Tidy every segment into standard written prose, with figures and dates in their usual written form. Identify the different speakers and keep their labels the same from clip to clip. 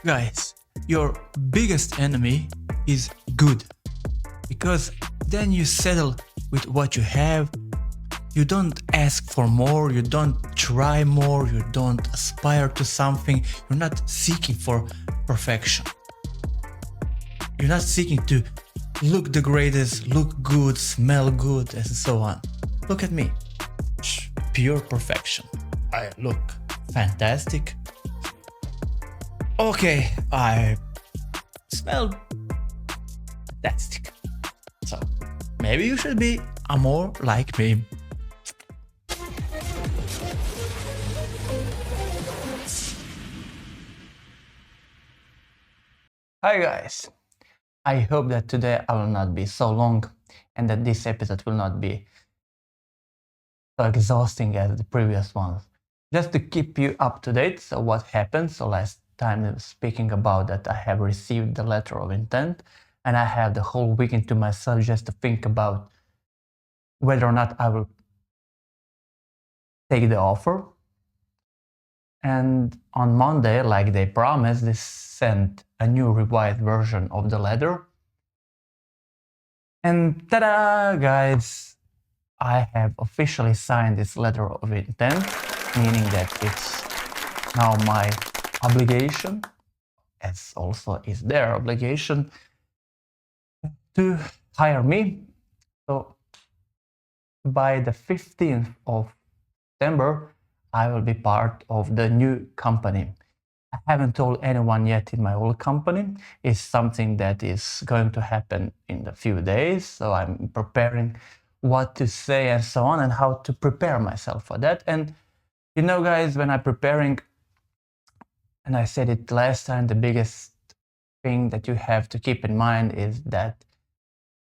Speaker 1: Guys, your biggest enemy is good, because then you settle with what you have. You don't ask for more, you don't try more, you don't aspire to something, you're not seeking for perfection. You're not seeking to look the greatest, look good, smell good, and so on. Look at me. Pure perfection. I look fantastic. Okay, I smell fantastic. So maybe you should be more like me. Hi guys, I hope that today I will not be so long and that this episode will not be so exhausting as the previous ones. Just to keep you up to date, so what happened, so last time I was speaking about that I have received the letter of intent and I have the whole weekend to myself just to think about whether or not I will take the offer. And on Monday, like they promised, they sent a new revised version of the letter. And ta-da, guys, I have officially signed this letter of intent, meaning that it's now my obligation, as also is their obligation, to hire me. So by the 15th of September, I will be part of the new company. I haven't told anyone yet in my old company. It's something that is going to happen in a few days. So I'm preparing what to say and so on and how to prepare myself for that. And you know, guys, when I'm preparing, and I said it last time, the biggest thing that you have to keep in mind is that,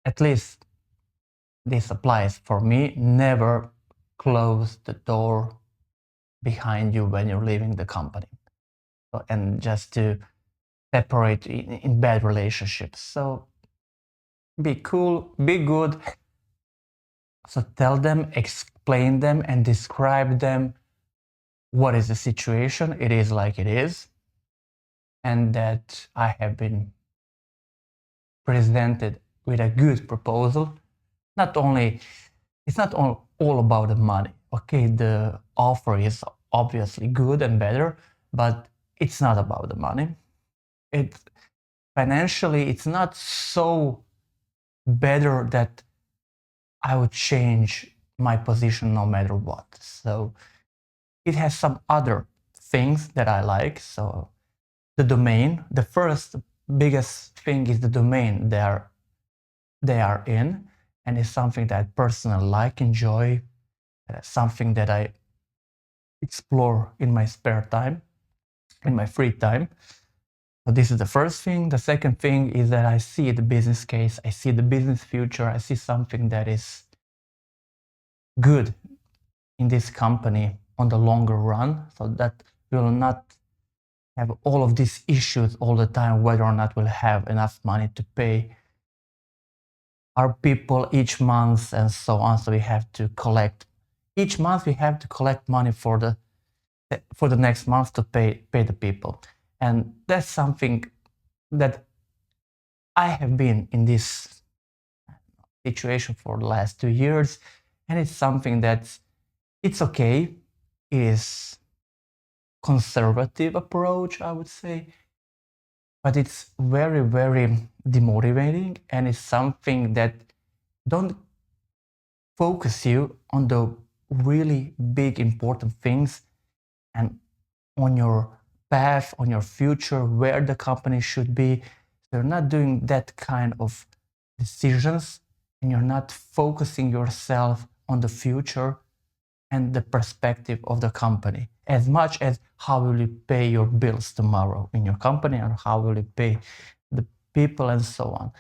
Speaker 1: at least this applies for me, never close the door behind you when you're leaving the company. So, and just to separate in bad relationships. So be cool, be good. So tell them, explain them, and describe them what is the situation. It is like it is, and that I have been presented with a good proposal. It's not all about the money. Okay, the offer is obviously good and better, but it's not about the money. Financially, it's not so better that I would change my position no matter what. So it has some other things that I like. So the domain, the first biggest thing is the domain they are in, and it's something that I personally like, enjoy, something that I explore in my spare time, in my free time. So this is the first thing. The second thing is that I see the business case, I see the business future, I see something that is good in this company on the longer run, so that we will not have all of these issues all the time, whether or not we'll have enough money to pay our people each month and so on. So we have to collect, each month we have to collect money for the next month to pay the people. And that's something that I have been in this situation for the last 2 years, and it's something that it's okay. It is conservative approach, I would say, but it's very, very demotivating, and it's something that don't focus you on the really big important things and on your path, on your future, where the company should be. You're not doing that kind of decisions, and you're not focusing yourself on the future and the perspective of the company, as much as how will you pay your bills tomorrow in your company, and how will you pay the people and so on.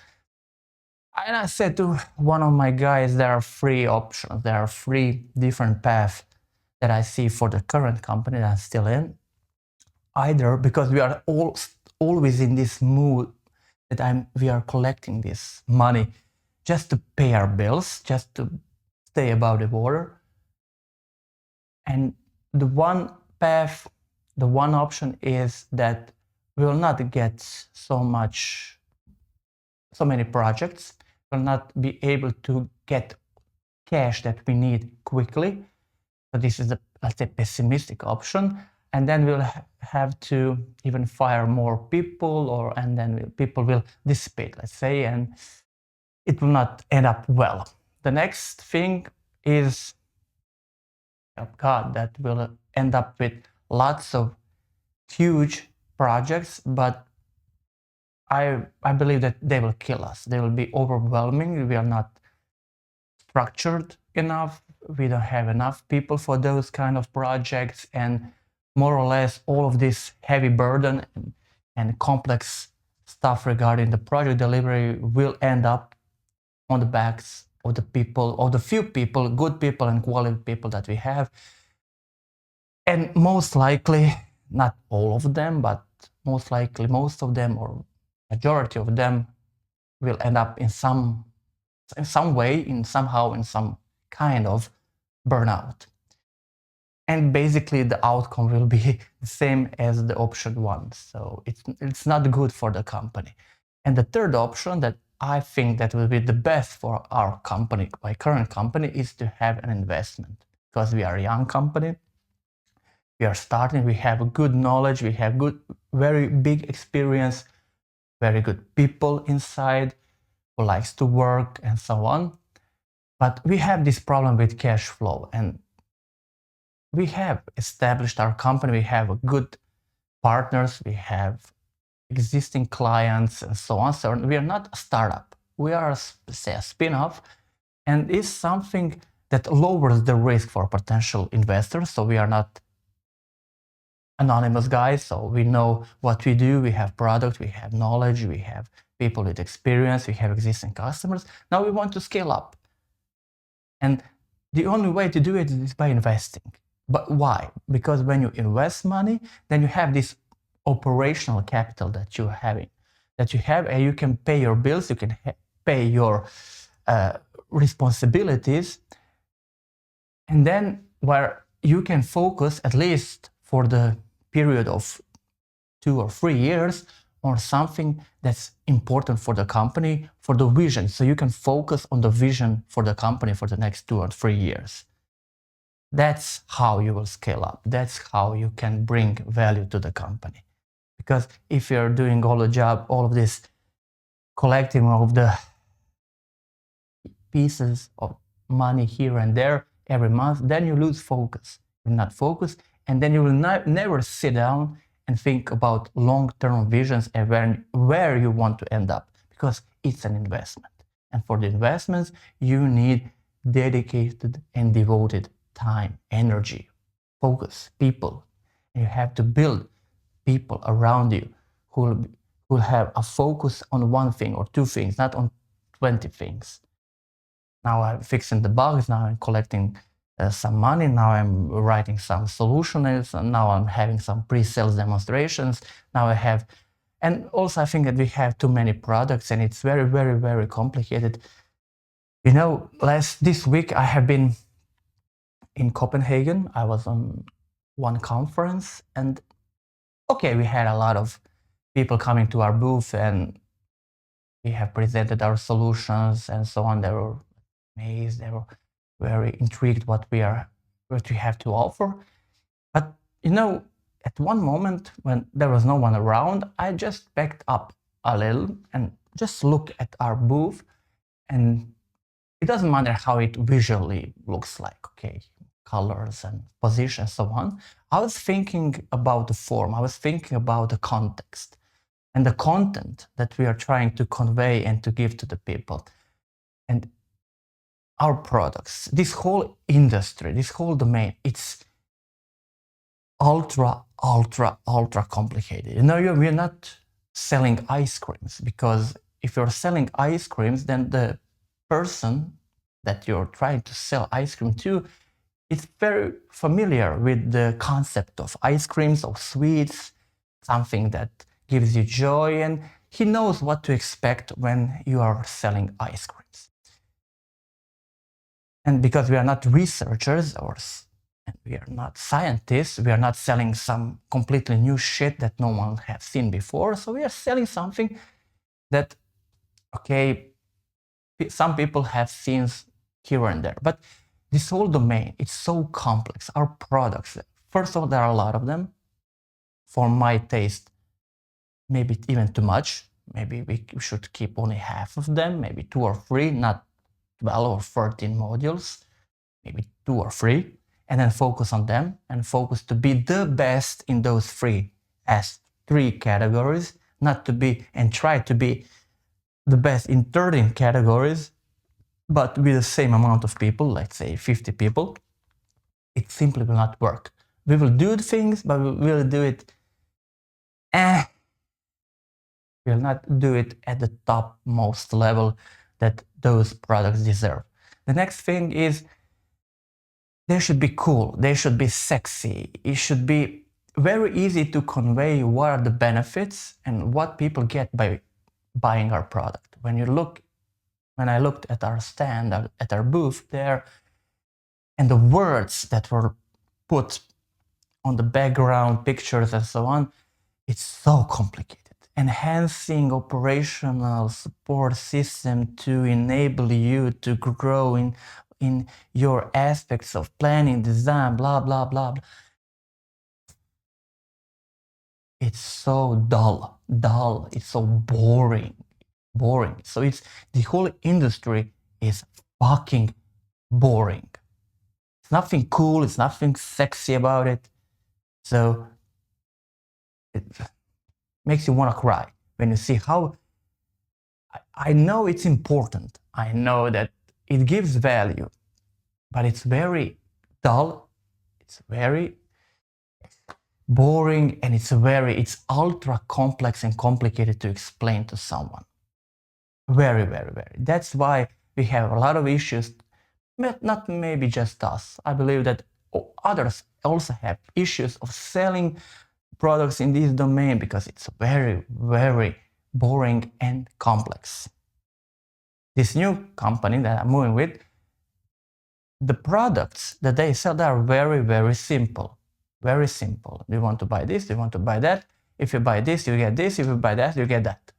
Speaker 1: And I said to one of my guys, there are 3 options, there are 3 different paths that I see for the current company that I'm still in. Either because we are always in this mood that we are collecting this money just to pay our bills, just to stay above the water. And the one path, the one option is that we will not get so many projects, will not be able to get cash that we need quickly. So this is the, let's say, pessimistic option. And then we'll have to even fire more people, and then people will dissipate, let's say, and it will not end up well. The next thing is, God, that will end up with lots of huge projects, but I believe that they will kill us. They will be overwhelming. We are not structured enough. We don't have enough people for those kind of projects, and more or less all of this heavy burden and complex stuff regarding the project delivery will end up on the backs of the people, or the few people, good people and quality people that we have. And most likely, not all of them, but most likely most of them, or majority of them, will end up in some way, in some kind of burnout. And basically the outcome will be the same as the option one. So it's not good for the company. And the third option that I think that will be the best for our company, my current company, is to have an investment, because we are a young company. We are starting, we have good knowledge, we have very big experience, very good people inside who likes to work and so on. But we have this problem with cash flow, and we have established our company, we have good partners, we have existing clients and so on. So we are not a startup. We are, say, a spin-off, and it's something that lowers the risk for potential investors. So we are not anonymous guys. So we know what we do. We have product, we have knowledge, we have people with experience, we have existing customers. Now we want to scale up. And the only way to do it is by investing. But why? Because when you invest money, then you have this operational capital that you have, and you can pay your bills, you can pay your responsibilities, and then where you can focus, at least for the period of 2 or 3 years, on something that's important for the company, for the vision. So you can focus on the vision for the company for the next 2 or 3 years. That's how you will scale up. That's how you can bring value to the company. Because if you're doing all the job, all of this collecting of the pieces of money here and there every month, then you lose focus. You're not focused, and then you will never sit down and think about long-term visions and where you want to end up, because it's an investment. And for the investments, you need dedicated and devoted time, energy, focus, people. And you have to build people around you who will have a focus on one thing or 2 things, not on 20 things. Now I'm fixing the bugs, now I'm collecting some money, now I'm writing some solutions, and now I'm having some pre-sales demonstrations. Now I have, and also I think that we have too many products, and it's very, very, very complicated. You know, this week I have been in Copenhagen. I was on one conference, and okay, we had a lot of people coming to our booth, and we have presented our solutions and so on. They were amazed, they were very intrigued what we have to offer. But you know, at one moment when there was no one around, I just backed up a little and just looked at our booth, and it doesn't matter how it visually looks like, okay, colors and position and so on. I was thinking about the form, I was thinking about the context and the content that we are trying to convey and to give to the people. And our products, this whole industry, this whole domain, it's ultra complicated. You know, we're not selling ice creams, because if you're selling ice creams, then the person that you're trying to sell ice cream to is very familiar with the concept of ice creams, of sweets, something that gives you joy, and he knows what to expect when you are selling ice creams. And because we are not researchers And we are not scientists. We are not selling some completely new shit that no one has seen before. So we are selling something that, okay, some people have seen here and there. But this whole domain, it's so complex. Our products, first of all, there are a lot of them. For my taste, maybe even too much. Maybe we should keep only half of them, maybe 2 or 3, not 12 or 13 modules, maybe 2 or 3, and then focus on them and focus to be the best in those 3 as 3 categories, not to be and try to be the best in 13 categories, but with the same amount of people, let's say 50 people. It simply will not work. We will do things, but we will do it will not do it at the topmost level that those products deserve. The next thing is they should be cool, they should be sexy, it should be very easy to convey what are the benefits and what people get by buying our product. When I looked at our stand, at our booth there, and the words that were put on the background, pictures and so on, it's so complicated. Enhancing operational support system to enable you to grow in your aspects of planning, design, blah, blah, blah, blah. It's so dull, it's so boring. So the whole industry is fucking boring. It's nothing cool, it's nothing sexy about it. So it makes you want to cry when you see how I know it's important. I know that it gives value, but it's very dull, it's very boring, and it's ultra complex and complicated to explain to someone. Very, very, very. That's why we have a lot of issues, not maybe just us. I believe that others also have issues of selling products in this domain because it's very, very boring and complex. This new company that I'm moving with, the products that they sell, they are very, very simple. Very simple. You want to buy this, you want to buy that. If you buy this, you get this. If you buy that, you get that.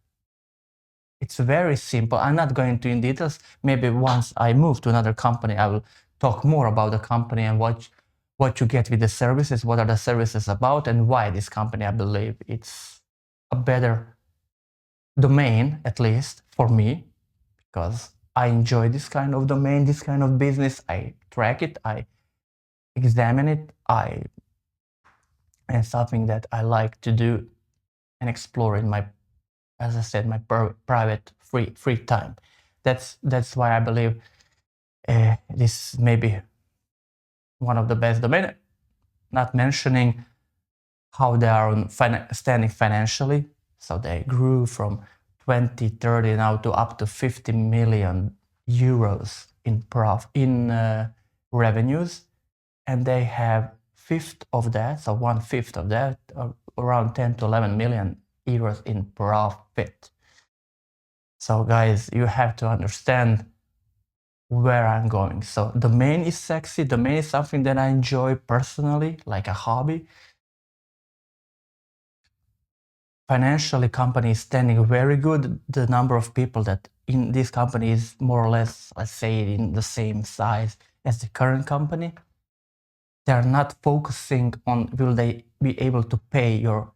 Speaker 1: It's very simple. I'm not going into in details. Maybe once I move to another company, I will talk more about the company and what you get with the services, what are the services about, and why this company, I believe, it's a better domain, at least for me, because I enjoy this kind of domain, this kind of business. I track it, I examine it, and something that I like to do and explore in my, as I said, my private free time. That's why I believe this may be one of the best domain. Not mentioning how they are standing financially. So they grew from 2030 now to up to 50 million euros in revenues, and they have fifth of that, so 1/5 of that, around 10 to 11 million euros in profit. So guys, you have to understand where I'm going. So domain is sexy, domain is something that I enjoy personally, like a hobby. Financially, company is standing very good. The number of people that in this company is more or less, let's say, in the same size as the current company. They're not focusing on will they be able to pay your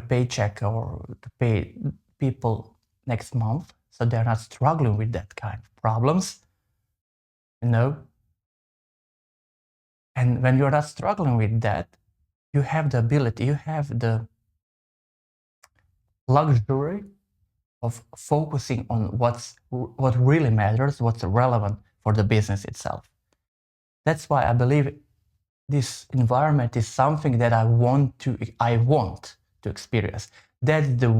Speaker 1: paycheck or to pay people next month. So they're not struggling with that kind of problems, you know. And when you're not struggling with that, you have the ability, you have the luxury of focusing on what really matters, what's relevant for the business itself. That's why I believe this environment is something that I want to experience. That's the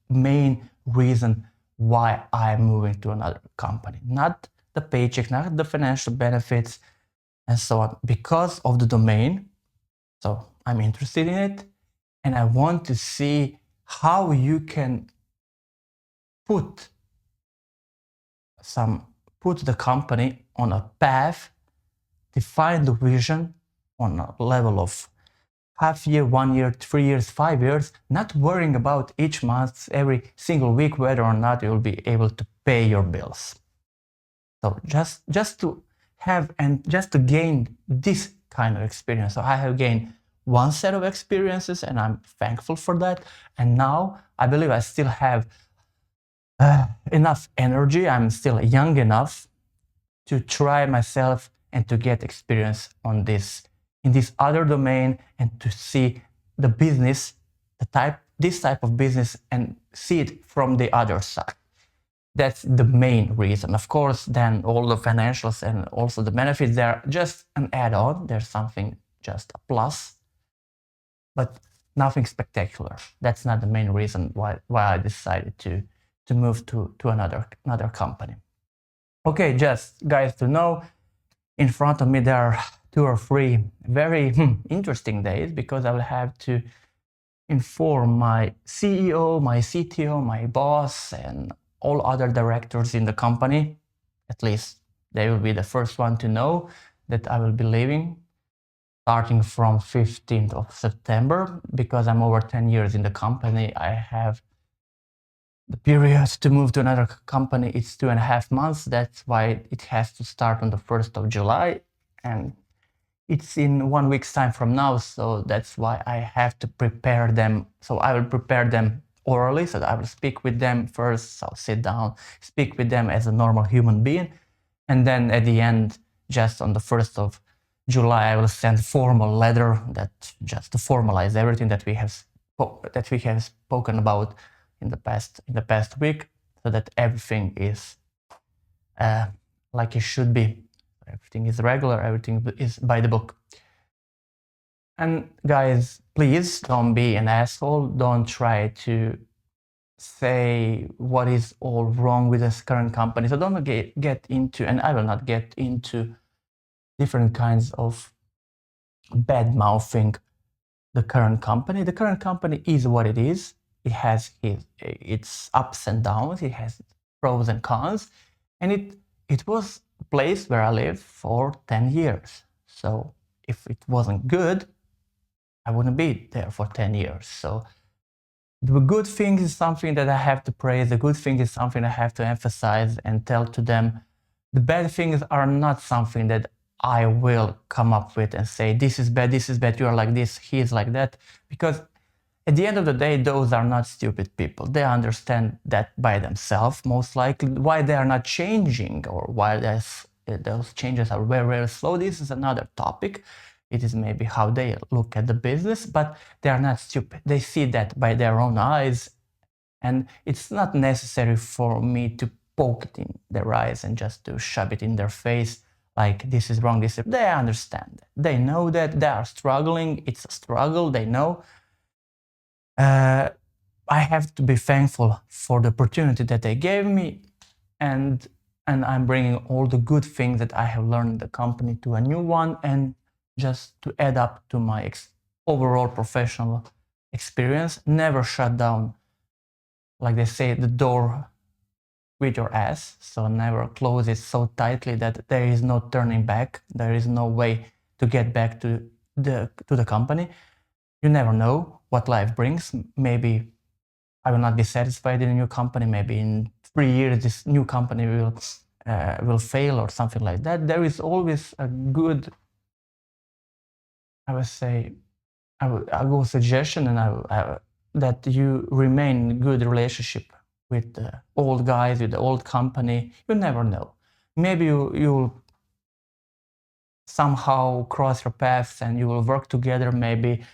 Speaker 1: main reason why I'm moving to another company. Not the paycheck, not the financial benefits, and so on, because of the domain. So I'm interested in it, and I want to see how you can put the company on a path define the vision on a level of half year, 1 year, 3 years, 5 years, not worrying about each month, every single week, whether or not you'll be able to pay your bills. So just to have and just to gain this kind of experience. So I have gained one set of experiences and I'm thankful for that. And now I believe I still have enough energy. I'm still young enough to try myself and to get experience on this in this other domain and to see the business, this type of business and see it from the other side. That's the main reason. Of course, then all the financials and also the benefits, they're just an add-on. There's something just a plus, but nothing spectacular. That's not the main reason why I decided to move to another company. Okay, just guys to know, in front of me there are 2 or 3 very interesting days because I will have to inform my CEO, my CTO, my boss, and all other directors in the company. At least they will be the first one to know that I will be leaving starting from 15th of September. Because I'm over 10 years in the company, I have the period to move to another company. It's 2.5 months. That's why it has to start on the 1st of July. And it's in 1 week's time from now, so that's why I have to prepare them. So I will prepare them orally, so I will speak with them first. I'll sit down, speak with them as a normal human being, and then at the end, just on the 1st of July, I will send a formal letter that just to formalize everything that we have spoken about in the past week, so that everything is like it should be. Everything is regular, everything is by the book. And guys, please don't be an asshole. Don't try to say what is all wrong with this current company. So don't get into, and I will not get into different kinds of bad mouthing the current company. The current company is what it is. It has its ups and downs. It has pros and cons, and it was a place where I lived for 10 years. So if it wasn't good, I wouldn't be there for 10 years. So the good thing is something that I have to praise. The good thing is something I have to emphasize and tell to them. The bad things are not something that I will come up with and say, this is bad, you are like this, he is like that. Because at the end of the day, those are not stupid people. They understand that by themselves, most likely. Why they are not changing or why those changes are very, very slow, this is another topic. It is maybe how they look at the business, but they are not stupid. They see that by their own eyes, and it's not necessary for me to poke it in their eyes and just to shove it in their face like this is wrong, they understand. They know that they are struggling. It's a struggle, they know. I have to be thankful for the opportunity that they gave me, and I'm bringing all the good things that I have learned in the company to a new one, and just to add up to my overall professional experience. Never shut down, like they say, the door with your ass. So never close it so tightly that there is no turning back. There is no way to get back to the company. You never know what life brings. Maybe I will not be satisfied in a new company. Maybe in 3 years this new company will fail or something like that. There is always a good, I would say, I go suggestion, and that you remain in good relationship with the old guys, with the old company. You never know. Maybe you'll somehow cross your paths and you will work together. Maybe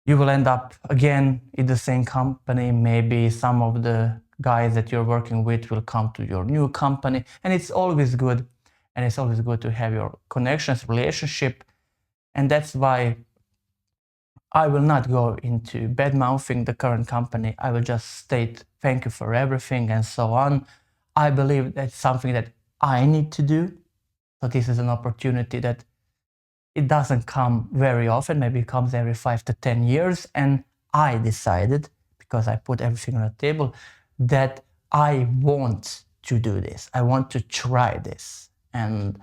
Speaker 1: you will end up again in the same company. Maybe some of the guys that you're working with will come to your new company, and it's always good. And it's always good to have your connections, relationship. And that's why I will not go into bad-mouthing the current company. I will just state thank you for everything and so on. I believe that's something that I need to do. So this is an opportunity that it doesn't come very often. Maybe it comes every 5 to 10 years. And I decided, because I put everything on the table, that I want to do this. I want to try this. And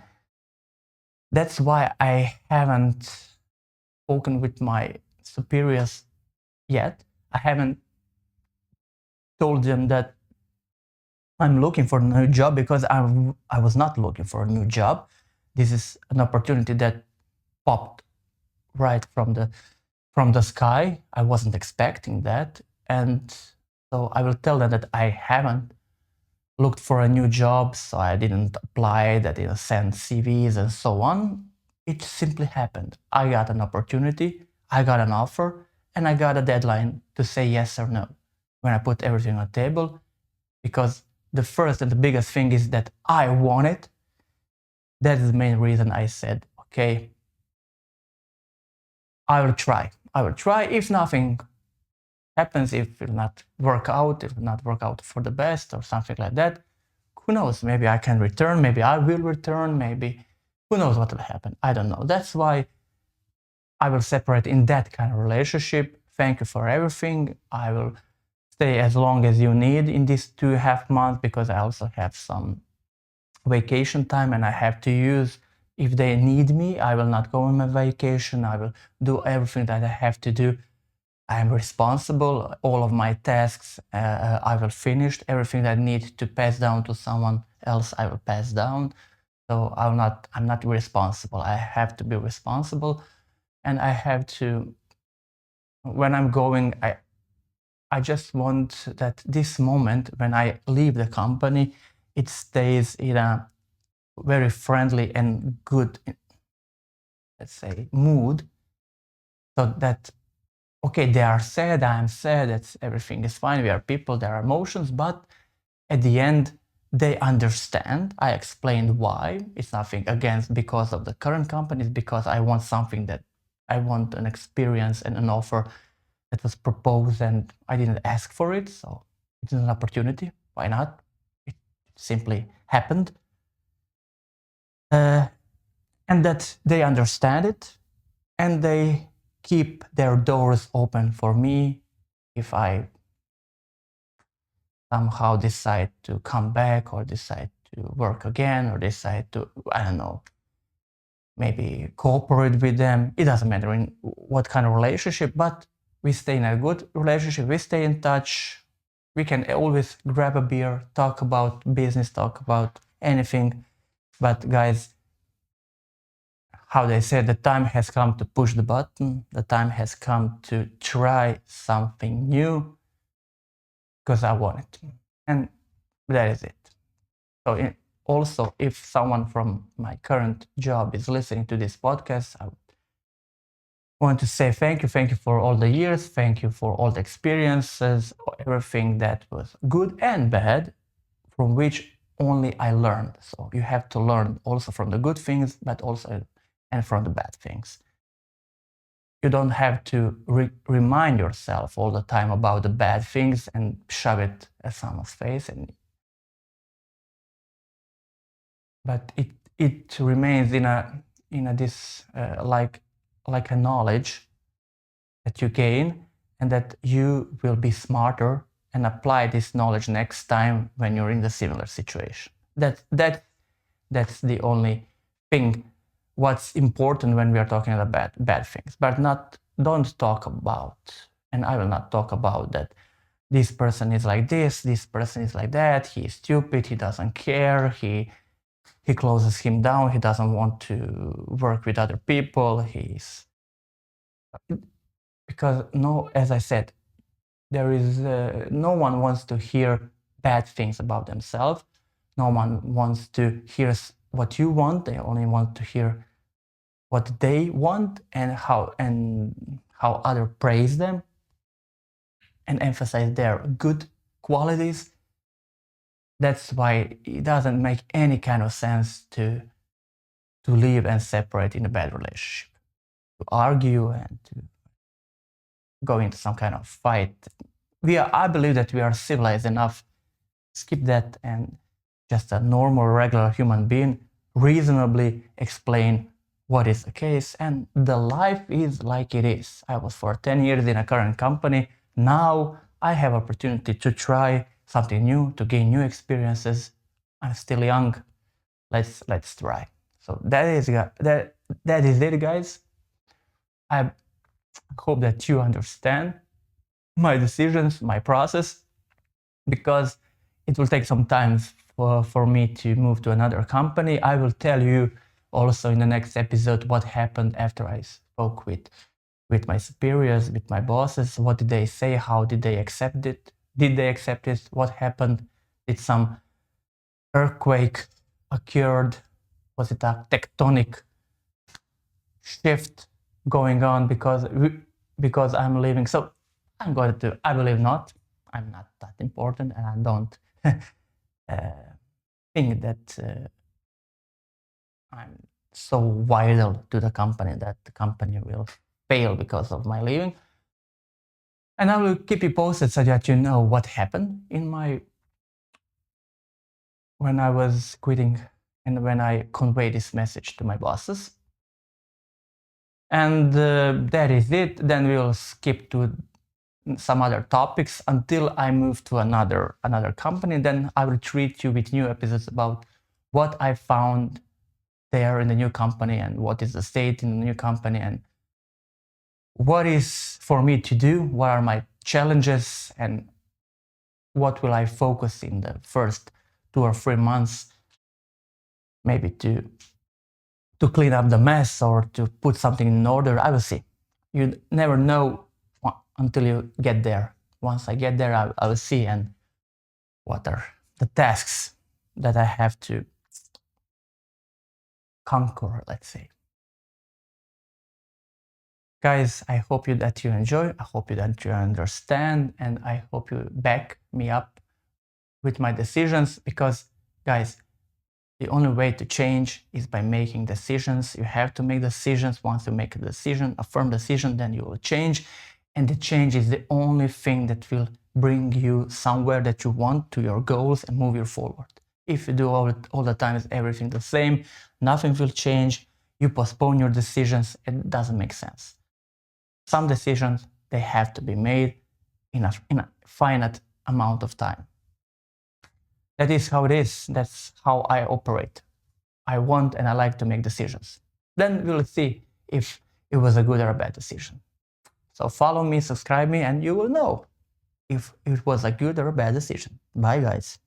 Speaker 1: That's why I haven't spoken with my superiors yet. I haven't told them that I'm looking for a new job, because I was not looking for a new job. This is an opportunity that popped right from the sky. I wasn't expecting that. And so I will tell them that I haven't looked for a new job, so I didn't apply, I didn't send CVs and so on. It simply happened. I got an opportunity, I got an offer, and I got a deadline to say yes or no. When I put everything on the table, because the first and the biggest thing is that I want it. That is the main reason I said, okay, I will try. I will try. If nothing happens, if it will not work out, if it will not work out for the best or something like that, who knows? Maybe I can return, maybe I will return, maybe who knows what will happen. I don't know. That's why I will separate in that kind of relationship. Thank you for everything. I will stay as long as you need in these 2.5 months, because I also have some vacation time and I have to use. If they need me, I will not go on my vacation. I will do everything that I have to do. I am responsible. All of my tasks I will finish. Everything that I need to pass down to someone else, I will pass down. So I'm not responsible. I have to be responsible, and I have to. When I'm going, I just want that this moment when I leave the company, it stays in a very friendly and good, let's say, mood, so that, okay, they are sad, I'm sad, that's, everything is fine, we are people, there are emotions, but at the end, they understand. I explained why. It's nothing against because of the current company, it's because I want something that I want an experience and an offer that was proposed and I didn't ask for it, so it's an opportunity. Why not? It simply happened. And that they understand it and they keep their doors open for me if I somehow decide to come back or decide to work again or decide to, I don't know, maybe cooperate with them. It doesn't matter in what kind of relationship, but we stay in a good relationship, we stay in touch. We can always grab a beer, talk about business, talk about anything. But guys, how they say, the time has come to push the button, the time has come to try something new, because I want it. And that is it. So also, if someone from my current job is listening to this podcast, I want to say thank you. Thank you for all the years. Thank you for all the experiences, everything that was good and bad, from which only I learned. So you have to learn also from the good things, but also and from the bad things. You don't have to remind yourself all the time about the bad things and shove it at someone's face. But it remains in a this like a knowledge that you gain, and that you will be smarter and apply this knowledge next time when you're in the similar situation. That's the only thing what's important when we are talking about bad things. But don't talk about, and I will not talk about that this person is like this person is like that, he's stupid, he doesn't care, he closes him down, he doesn't want to work with other people, because no, as I said, there is no one wants to hear bad things about themselves. No one wants to hear what you want. They only want to hear what they want, and how others praise them and emphasize their good qualities. That's why it doesn't make any kind of sense to live and separate in a bad relationship, to argue and to go into some kind of fight. I believe that we are civilized enough. Skip that and just a normal, regular human being reasonably explain what is the case, and the life is like it is. I was for 10 years in a current company. Now I have opportunity to try something new, to gain new experiences. I'm still young. Let's try. So that is it, guys. I hope that you understand my decisions, my process, because it will take some time for me to move to another company. I will tell you also in the next episode what happened after I spoke with my superiors, with my bosses. What did they say? How did they accept it? Did they accept it? What happened? Did some earthquake occurred? Was it a tectonic shift going on because I'm leaving? So I believe not. I'm not that important, and I don't think that I'm so vital to the company that the company will fail because of my leaving. And I will keep you posted so that you know what happened when I was quitting and when I convey this message to my bosses. And that is it. Then we'll skip to some other topics until I move to another company. Then I will treat you with new episodes about what I found there in the new company and what is the state in the new company and what is for me to do, what are my challenges, and what will I focus in the first 2 or 3 months, maybe to clean up the mess or to put something in order. I will see. You never know until you get there. Once I get there, I will see and what are the tasks that I have to conquer, let's say. Guys, I hope that you enjoy, I hope that you understand, and I hope you back me up with my decisions, because guys, the only way to change is by making decisions. You have to make decisions. Once you make a decision, a firm decision, then you will change. And the change is the only thing that will bring you somewhere that you want, to your goals, and move you forward. If you do all the time everything the same, nothing will change. You postpone your decisions. It doesn't make sense. Some decisions, they have to be made in a finite amount of time. That is how it is. That's how I operate. I want and I like to make decisions. Then we'll see if it was a good or a bad decision. So follow me, subscribe me, and you will know if it was a good or a bad decision. Bye, guys.